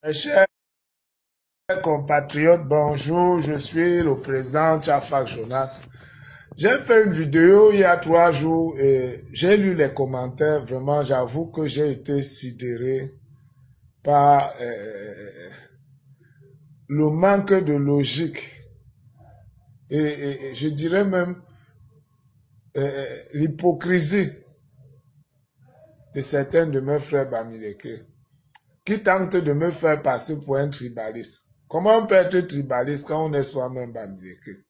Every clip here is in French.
Mes chers compatriotes, bonjour, je suis le président Tchafak Jonas. J'ai fait une vidéo il y a 3 jours et j'ai lu les commentaires. Vraiment, j'avoue que j'ai été sidéré par le manque de logique et je dirais même l'hypocrisie de certains de mes frères Bamileke qui tentent de me faire passer pour un tribaliste. Comment on peut être tribaliste quand on est soi-même Bamileke?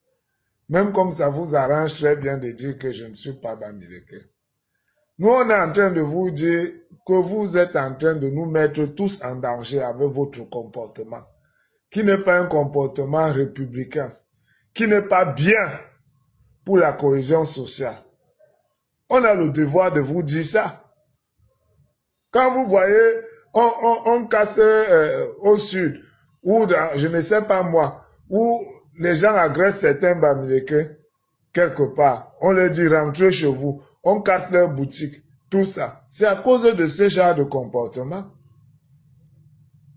Même comme ça vous arrange très bien de dire que je ne suis pas Bamileke. Nous, on est en train de vous dire que vous êtes en train de nous mettre tous en danger avec votre comportement, qui n'est pas un comportement républicain, qui n'est pas bien pour la cohésion sociale. On a le devoir de vous dire ça. Quand vous voyez, on casse au sud, ou dans, je ne sais pas moi, où les gens agressent certains Bamileke, quelque part, on leur dit rentrez chez vous, on casse leur boutique, tout ça. C'est à cause de ce genre de comportement.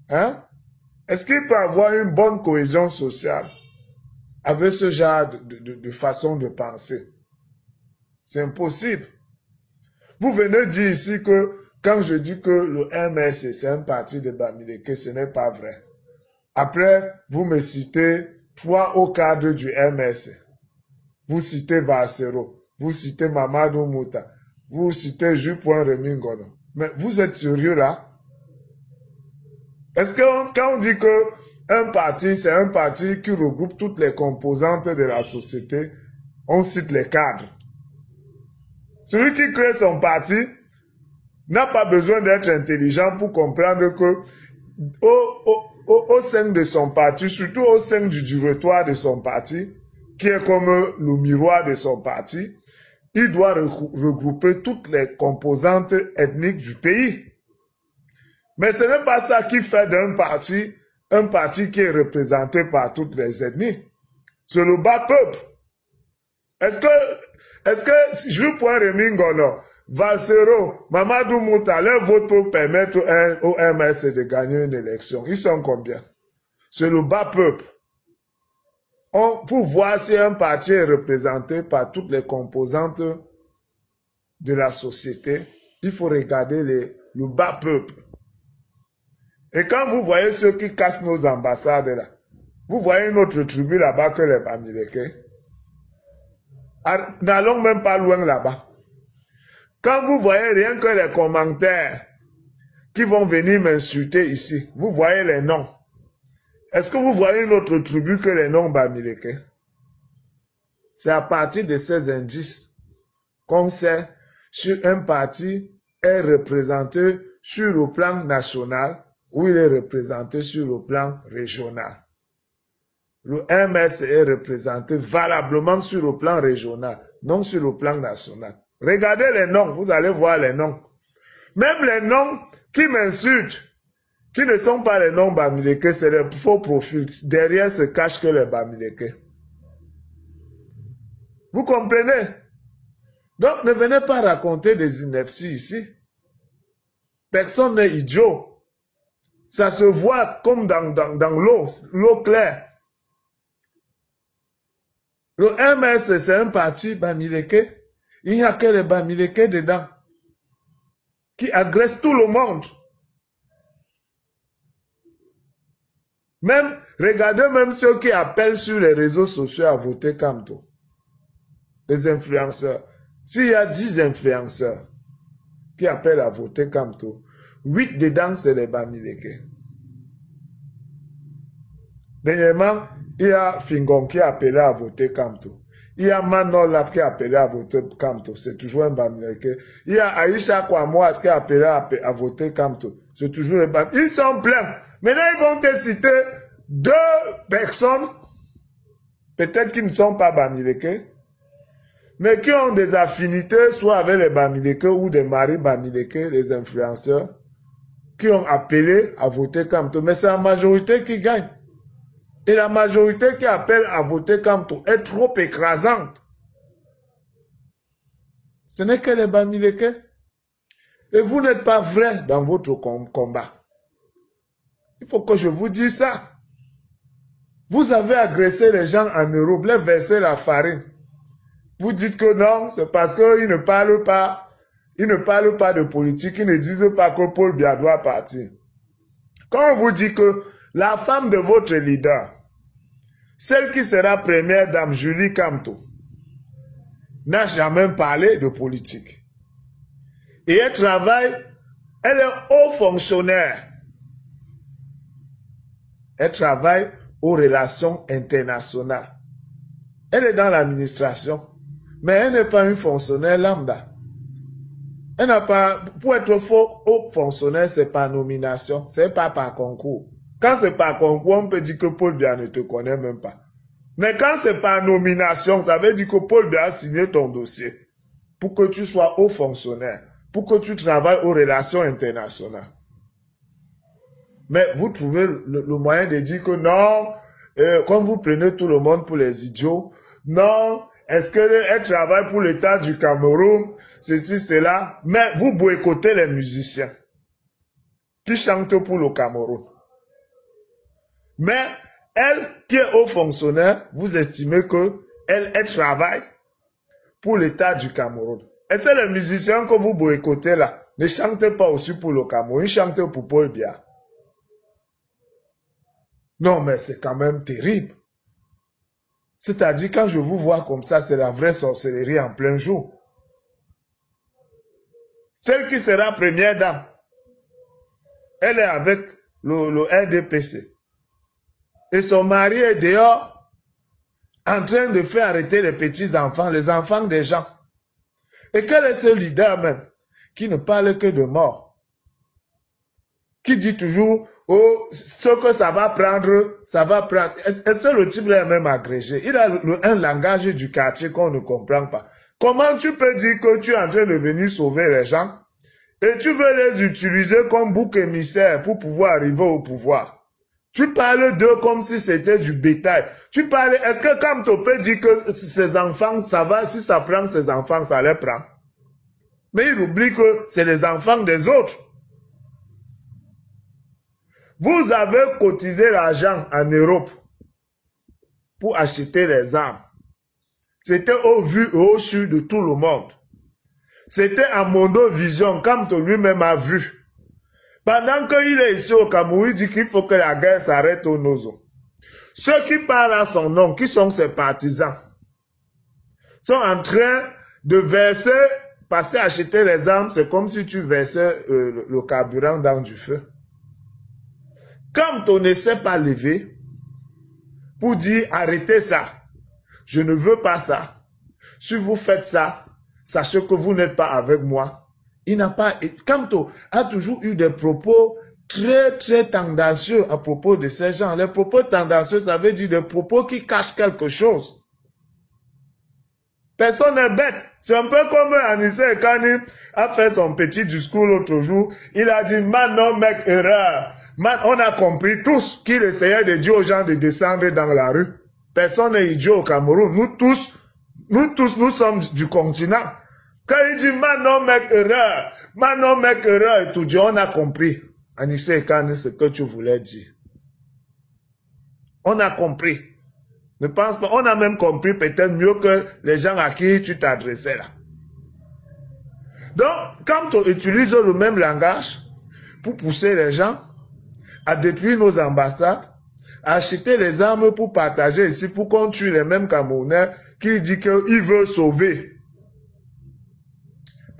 Hein? Est-ce qu'il peut y avoir une bonne cohésion sociale avec ce genre de façon de penser? C'est impossible. Vous venez dire ici que quand je dis que le MS c'est un parti de Bamileke, ce n'est pas vrai. Après, vous me citez 3 hauts cadres du MS. Vous citez Valsero, vous citez Mamadou Mouta, vous citez Jules Remingono. Mais vous êtes sérieux là? Est-ce que quand on dit que un parti, c'est un parti qui regroupe toutes les composantes de la société, on cite les cadres. Celui qui crée son parti n'a pas besoin d'être intelligent pour comprendre que au sein de son parti, surtout au sein du directoire de son parti, qui est comme le miroir de son parti, il doit regrouper toutes les composantes ethniques du pays. Mais ce n'est pas ça qui fait d'un parti un parti qui est représenté par toutes les ethnies. C'est le bas peuple. Est-ce que Jules Remingono, Valsero, Mamadou Mouta, leur vote pour permettre au MS de gagner une élection? Ils sont combien? C'est le bas peuple. Pour voir si un parti est représenté par toutes les composantes de la société, il faut regarder le bas peuple. Et quand vous voyez ceux qui cassent nos ambassades là, vous voyez une autre tribu là-bas que les Bamileke. N'allons même pas loin là-bas. Quand vous voyez rien que les commentaires qui vont venir m'insulter ici, vous voyez les noms. Est-ce que vous voyez une autre tribu que les noms Bamileke? C'est à partir de ces indices qu'on sait si un parti est représenté sur le plan national ou il est représenté sur le plan régional. Le MS est représenté valablement sur le plan régional, non sur le plan national. Regardez les noms, vous allez voir les noms. Même les noms qui m'insultent, qui ne sont pas les noms Bamileke, c'est les faux profils. Derrière se cachent que les Bamileke. Vous comprenez? Donc ne venez pas raconter des inepties ici. Personne n'est idiot. Ça se voit comme dans l'eau claire. Le MS, c'est un parti Bamileke. Il n'y a que les Bamileke dedans. Qui agressent tout le monde. Même, regardez même ceux qui appellent sur les réseaux sociaux à voter Kamto. Les influenceurs. S'il y a 10 influenceurs qui appellent à voter Kamto, 8 dedans, c'est les Bamileke. Dernièrement, il y a Fingon qui a appelé à voter Kamto. Il y a Manolap qui a appelé à voter Kamto. C'est toujours un Bamileke. Il y a Aïcha Kwamoas qui a appelé à voter Kamto. C'est toujours un Bamileke. Ils sont pleins. Maintenant, ils vont te citer 2 personnes, peut-être qui ne sont pas Bamileke, mais qui ont des affinités, soit avec les Bamileke ou des maris Bamileke, les influenceurs, qui ont appelé à voter Kamto. Mais c'est la majorité qui gagne. Et la majorité qui appelle à voter Kamto est trop écrasante. Ce n'est que les Bamileke. Et vous n'êtes pas vrai dans votre combat. Il faut que je vous dise ça. Vous avez agressé les gens en Europe, les versé la farine. Vous dites que non, c'est parce qu'ils ne parlent pas. Ils ne parlent pas de politique, ils ne disent pas que Paul Biya doit partir. Quand on vous dit que la femme de votre leader, celle qui sera première dame, Julie Kamto, n'a jamais parlé de politique. Et elle travaille, elle est haut fonctionnaire. Elle travaille aux relations internationales. Elle est dans l'administration, mais elle n'est pas une fonctionnaire lambda. Elle n'a pas, pour être faux, haut fonctionnaire, c'est par nomination, c'est pas par concours. Quand c'est par concours, on peut dire que Paul Biya ne te connaît même pas. Mais quand c'est par nomination, ça veut dire que Paul Biya a signé ton dossier pour que tu sois haut fonctionnaire, pour que tu travailles aux relations internationales. Mais vous trouvez le moyen de dire que non, comme vous prenez tout le monde pour les idiots, non, est-ce qu'elle travaille pour l'État du Cameroun, ceci, cela, mais vous boycottez les musiciens qui chantent pour le Cameroun. Mais elle, qui est haut fonctionnaire, vous estimez que elle travaille pour l'État du Cameroun. Et c'est les musiciens que vous boycottez là. Ne chantez pas aussi pour le Cameroun, ils chantent pour Paul Biya. Non, mais c'est quand même terrible. C'est-à-dire, quand je vous vois comme ça, c'est la vraie sorcellerie en plein jour. Celle qui sera première dame, elle est avec le RDPC. Et son mari est dehors, en train de faire arrêter les petits-enfants, les enfants des gens. Et quel est ce leader même, qui ne parle que de mort? Qui dit toujours, oh, ce que ça va prendre, ça va prendre. Est-ce que le type est même agrégé? Il a un langage du quartier qu'on ne comprend pas. Comment tu peux dire que tu es en train de venir sauver les gens et tu veux les utiliser comme bouc émissaire pour pouvoir arriver au pouvoir? Tu parles d'eux comme si c'était du bétail. Tu parles, est-ce que Kamto peut dire que ses enfants, ça va, si ça prend ses enfants, ça les prend? Mais il oublie que c'est les enfants des autres. Vous avez cotisé l'argent en Europe pour acheter les armes. C'était au vu et au su de tout le monde. C'était à Mondo Vision, Kamto lui-même a vu. Pendant qu'il est ici au Cameroun, il dit qu'il faut que la guerre s'arrête au Nozo. Ceux qui parlent à son nom, qui sont ses partisans, sont en train de verser, parce qu'acheter les armes, c'est comme si tu versais le carburant dans du feu. Quand on ne s'est pas levé pour dire arrêtez ça, je ne veux pas ça. Si vous faites ça, sachez que vous n'êtes pas avec moi. Il n'a pas. Kamto a toujours eu des propos très tendancieux à propos de ces gens. Les propos tendancieux, ça veut dire des propos qui cachent quelque chose. Personne n'est bête. C'est un peu comme Anissé Kani a fait son petit discours l'autre jour. Il a dit, man, non, mec, erreur. Man, on a compris tous qu'il essayait de dire aux gens de descendre dans la rue. Personne n'est idiot au Cameroun. Nous sommes du continent. Quand il dit, man, non, mec, erreur, et tout dit, on a compris. Anissé Kani, ce que tu voulais dire. On a compris. Ne pense pas, on a même compris peut-être mieux que les gens à qui tu t'adressais là. Donc, quand on utilise le même langage pour pousser les gens à détruire nos ambassades, à acheter les armes pour partager ici, pour qu'on tue les mêmes Camerounais qui dit qu'il veut sauver.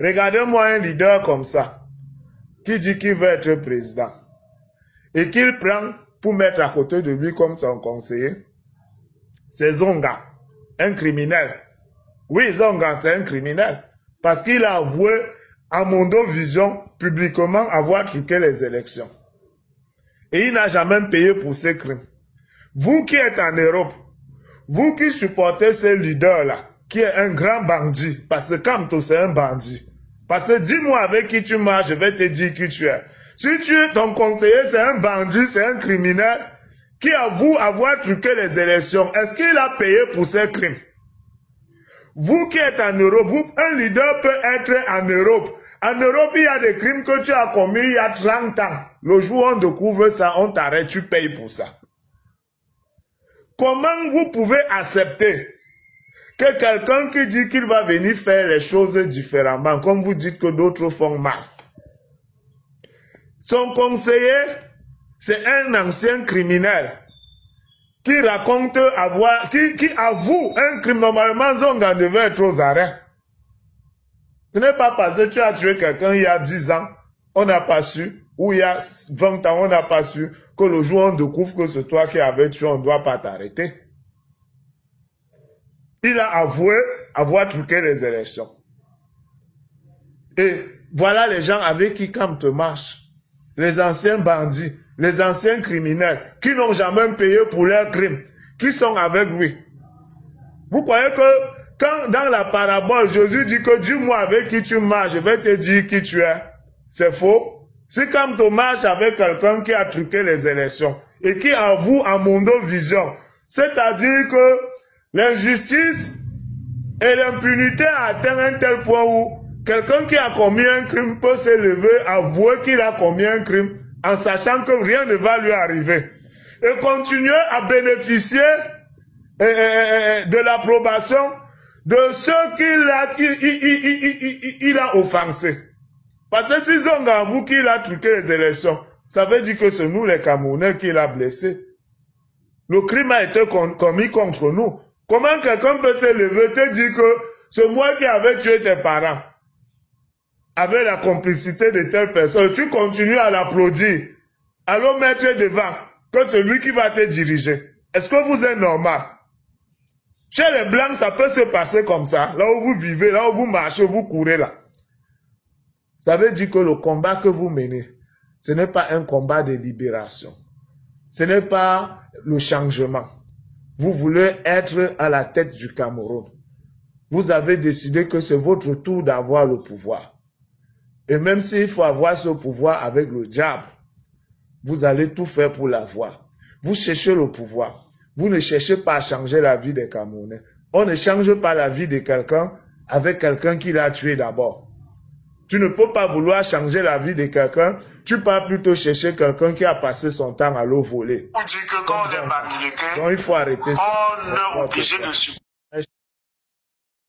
Regardez-moi un leader comme ça, qui dit qu'il veut être président, et qu'il prend pour mettre à côté de lui comme son conseiller, c'est Zonga, un criminel. Oui, Zonga, c'est un criminel. Parce qu'il a avoué à Mondo Vision publiquement avoir truqué les élections. Et il n'a jamais payé pour ses crimes. Vous qui êtes en Europe, vous qui supportez ce leader-là, qui est un grand bandit, parce que Kamto c'est un bandit. Parce que dis-moi avec qui tu marches, je vais te dire qui tu es. Si ton conseiller c'est un bandit, c'est un criminel, qui avoue avoir truqué les élections, est-ce qu'il a payé pour ses crimes? Vous qui êtes en Europe, un leader peut être en Europe, En Europe, il y a des crimes que tu as commis il y a 30 ans. Le jour où on découvre ça, on t'arrête, tu payes pour ça. Comment vous pouvez accepter que quelqu'un qui dit qu'il va venir faire les choses différemment, comme vous dites que d'autres font mal? Son conseiller, c'est un ancien criminel qui raconte avoir, qui avoue un crime. Normalement, Zonga devait être aux arrêts. Ce n'est pas parce que tu as tué quelqu'un il y a 10 ans, on n'a pas su, ou il y a 20 ans, on n'a pas su, que le jour où on découvre que c'est toi qui avais tué, on ne doit pas t'arrêter. Il a avoué avoir truqué les élections. Et voilà les gens avec qui Kamte marche. Les anciens bandits, les anciens criminels, qui n'ont jamais payé pour leurs crimes, qui sont avec lui. Vous croyez que quand dans la parabole, Jésus dit que dis-moi avec qui tu marches, je vais te dire qui tu es. C'est faux. Si Kamte marche avec quelqu'un qui a truqué les élections et qui avoue à Mondovision, c'est-à-dire que l'injustice et l'impunité a atteint un tel point où quelqu'un qui a commis un crime peut se lever, avouer qu'il a commis un crime en sachant que rien ne va lui arriver et continuer à bénéficier de l'approbation de ceux qu'il a offensés. Parce que s'ils ont avoué qu'il a truqué les élections, ça veut dire que c'est nous les Camerounais qu'il a blessés. Le crime a été commis contre nous. Comment quelqu'un peut se lever et te dire que c'est moi qui avais tué tes parents avec la complicité de telle personne? Tu continues à l'applaudir, à le mettre devant, que c'est lui qui va te diriger. Est-ce que vous êtes normal? Chez les Blancs, ça peut se passer comme ça. Là où vous vivez, là où vous marchez, vous courez là. Ça veut dire que le combat que vous menez, ce n'est pas un combat de libération. Ce n'est pas le changement. Vous voulez être à la tête du Cameroun. Vous avez décidé que c'est votre tour d'avoir le pouvoir. Et même s'il faut avoir ce pouvoir avec le diable, vous allez tout faire pour l'avoir. Vous cherchez le pouvoir. Vous ne cherchez pas à changer la vie des Camerounais. On ne change pas la vie de quelqu'un avec quelqu'un qui l'a tué d'abord. Tu ne peux pas vouloir changer la vie de quelqu'un. Tu peux plutôt chercher quelqu'un qui a passé son temps à l'eau voler. On dit que quand on est Bamileke, donc il faut arrêter ça. On est obligé de supporter.